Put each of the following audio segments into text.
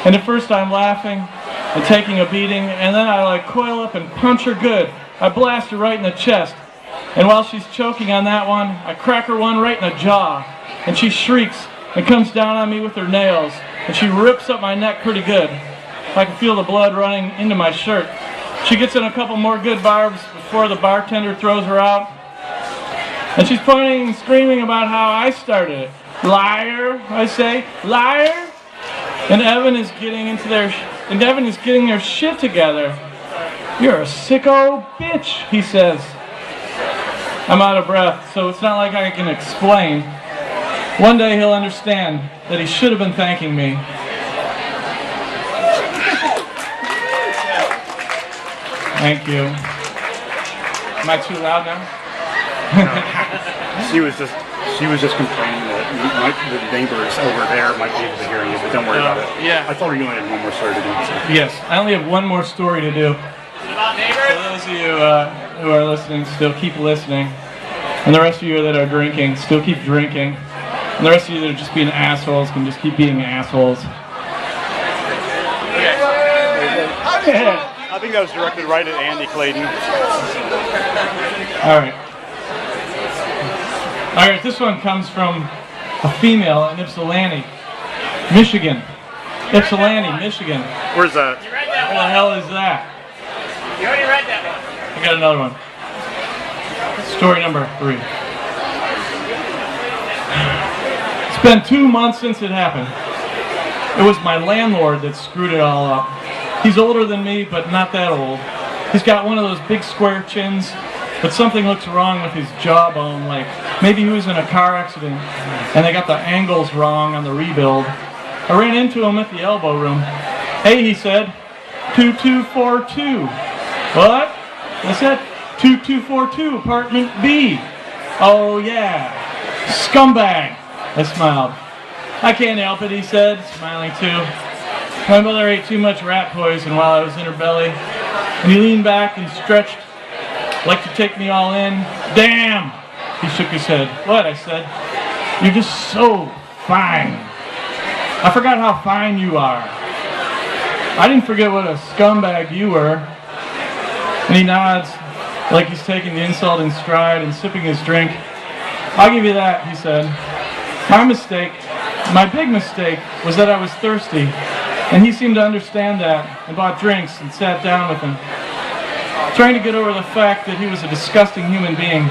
And at first I'm laughing and taking a beating, and then I like coil up and punch her good. I blast her right in the chest. And while she's choking on that one, I crack her one right in the jaw. And she shrieks and comes down on me with her nails. And she rips up my neck pretty good. I can feel the blood running into my shirt. She gets in a couple more good barbs before the bartender throws her out. And she's pointing and screaming about how I started it. Liar, I say, liar. And Evan is getting their shit together. You're a sicko bitch, he says. I'm out of breath, so it's not like I can explain. One day he'll understand that he should have been thanking me. Thank you. Am I too loud now? She was just complaining that the neighbors over there might be able to hear you, but don't worry about it. Yeah. I thought you only had one more story to do. So. Yes, I only have one more story to do. For those of you who are listening, still keep listening. And the rest of you that are drinking, still keep drinking. And the rest of you that are just being assholes can just keep being assholes. I think that was directed right at Andy Clayton. Alright, this one comes from a female in Ypsilanti, Michigan. Ypsilanti, Michigan. Where's that? Where the hell is that? You already read that one. I got another one. Story number 3. It's been 2 months since it happened. It was my landlord that screwed it all up. He's older than me, but not that old. He's got one of those big square chins, but something looks wrong with his jawbone, like maybe he was in a car accident and they got the angles wrong on the rebuild. I ran into him at the elbow room. Hey, he said, 2242. What? I said, 2242, apartment B. Oh yeah, scumbag. I smiled. I can't help it, he said, smiling too. My mother ate too much rat poison while I was in her belly, and he leaned back and stretched like to take me all in. Damn! He shook his head. What? I said. You're just so fine. I forgot how fine you are. I didn't forget what a scumbag you were. And he nods like he's taking the insult in stride and sipping his drink. I'll give you that, he said. My big mistake, was that I was thirsty. And he seemed to understand that and bought drinks and sat down with him, trying to get over the fact that he was a disgusting human being.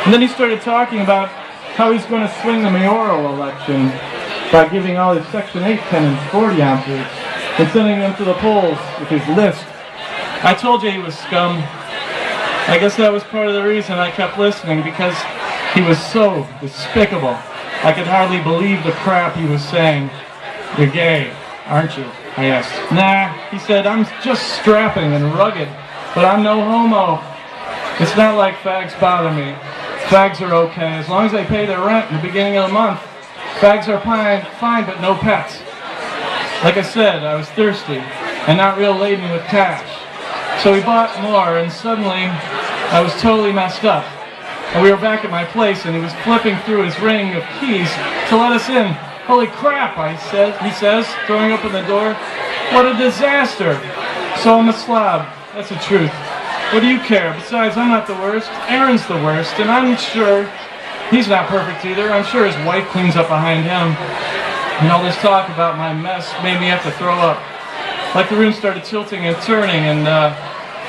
And then he started talking about how he's going to swing the mayoral election by giving all his Section 8 tenants 40 ounces and sending them to the polls with his list. I told you he was scum. I guess that was part of the reason I kept listening, because he was so despicable. I could hardly believe the crap he was saying. You're gay, aren't you? I asked. Nah, he said, I'm just strapping and rugged, but I'm no homo. It's not like fags bother me. Fags are okay, as long as they pay their rent in the beginning of the month. Fags are fine, but no pets. Like I said, I was thirsty and not real laden with cash. So we bought more, and suddenly I was totally messed up. And we were back at my place, and he was flipping through his ring of keys to let us in. Holy crap, he says, throwing open the door. What a disaster. So I'm a slob. That's the truth. What do you care? Besides, I'm not the worst. Aaron's the worst, and I'm sure he's not perfect either. I'm sure his wife cleans up behind him. And all this talk about my mess made me have to throw up. Like the room started tilting and turning, and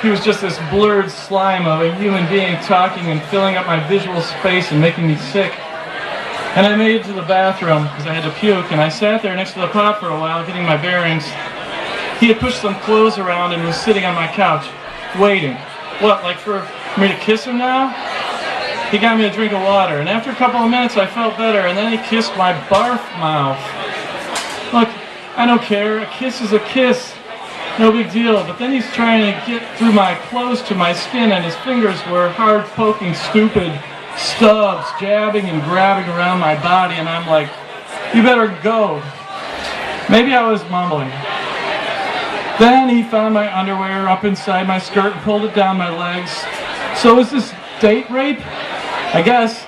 he was just this blurred slime of a human being talking and filling up my visual space and making me sick. And I made it to the bathroom because I had to puke, and I sat there next to the pot for a while getting my bearings. He had pushed some clothes around and was sitting on my couch, waiting. What, like for me to kiss him now? He got me a drink of water, and after a couple of minutes I felt better, and then he kissed my barf mouth. Look, I don't care, a kiss is a kiss. No big deal, but then he's trying to get through my clothes to my skin, and his fingers were hard poking stupid stubs, jabbing and grabbing around my body, and I'm like, you better go. Maybe I was mumbling. Then he found my underwear up inside my skirt and pulled it down my legs. So is this date rape? I guess.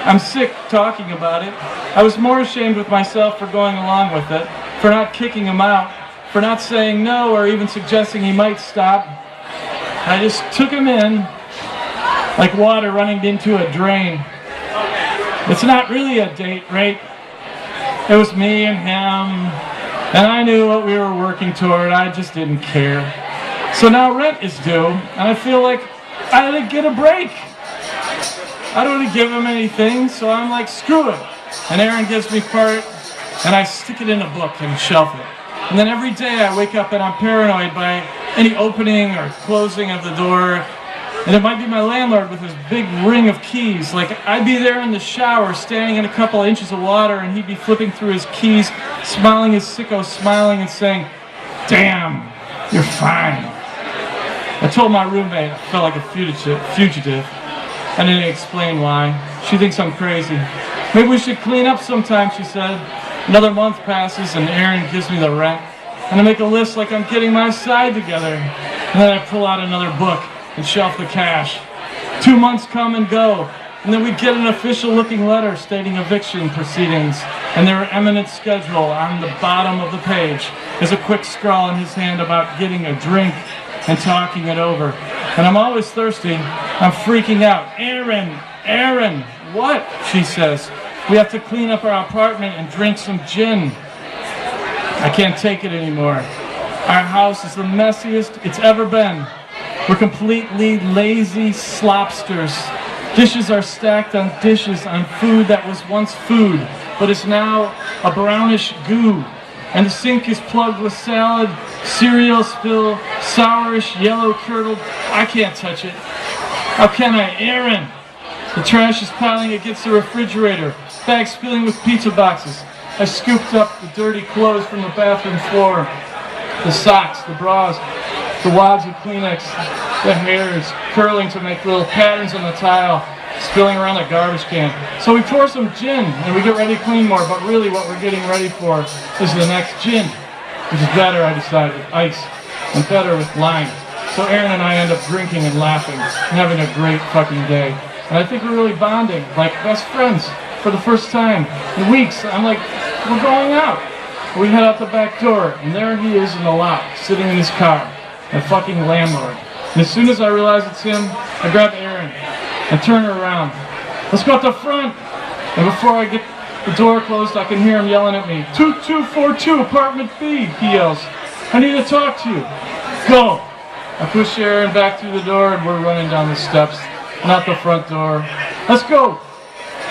I'm sick talking about it. I was more ashamed with myself for going along with it. for not kicking him out, for not saying no or even suggesting he might stop. I just took him in like water running into a drain. It's not really a date, right? It was me and him, and I knew what we were working toward. I just didn't care. So now rent is due, and I feel like I had to get a break. I don't want to give him anything, so I'm like, screw it. And Aaron gives me part, and I stick it in a book and shelf it. And then every day I wake up and I'm paranoid by any opening or closing of the door. And it might be my landlord with his big ring of keys. Like, I'd be there in the shower, standing in a couple inches of water, and he'd be flipping through his keys, smiling his sicko, smiling and saying, "Damn, you're fine." I told my roommate I felt like a fugitive. I didn't explain why. She thinks I'm crazy. "Maybe we should clean up sometime," she said. Another month passes and Aaron gives me the rent. And I make a list like I'm getting my side together. And then I pull out another book and shelf the cash. 2 months come and go. And then we get an official looking letter stating eviction proceedings. And their eminent schedule on the bottom of the page is a quick scrawl in his hand about getting a drink and talking it over. And I'm always thirsty. I'm freaking out. Aaron, what?" she says. "We have to clean up our apartment and drink some gin." I can't take it anymore. Our house is the messiest it's ever been. We're completely lazy slopsters. Dishes are stacked on dishes on food that was once food, but is now a brownish goo. And the sink is plugged with salad, cereal spill, sourish, yellow curdled. I can't touch it. How can I, Aaron? The trash is piling against the refrigerator, bags spilling with pizza boxes. I scooped up the dirty clothes from the bathroom floor, the socks, the bras, the wads of Kleenex, the hairs curling to make little patterns on the tile, spilling around the garbage can. So we pour some gin and we get ready to clean more, but really what we're getting ready for is the next gin, which is better, I decided, with ice, and better with lime. So Aaron and I end up drinking and laughing and having a great fucking day. And I think we're really bonding, like best friends, for the first time in weeks. I'm like, we're going out. We head out the back door, and there he is in the lot, sitting in his car, the fucking landlord. And as soon as I realize it's him, I grab Aaron and turn her around. "Let's go out the front." And before I get the door closed, I can hear him yelling at me. 2242 apartment B, he yells. "I need to talk to you." "Go." I push Aaron back through the door, and we're running down the steps, not the front door. "Let's go."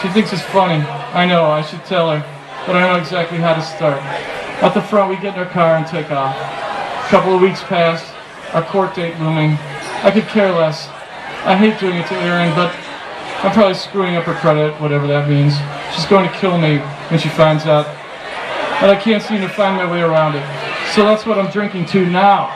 She thinks it's funny. I know, I should tell her, but I know exactly how to start. At the front, we get in our car and take off. A couple of weeks passed, our court date looming. I could care less. I hate doing it to Erin, but I'm probably screwing up her credit, whatever that means. She's going to kill me when she finds out. But I can't seem to find my way around it. So that's what I'm drinking to now.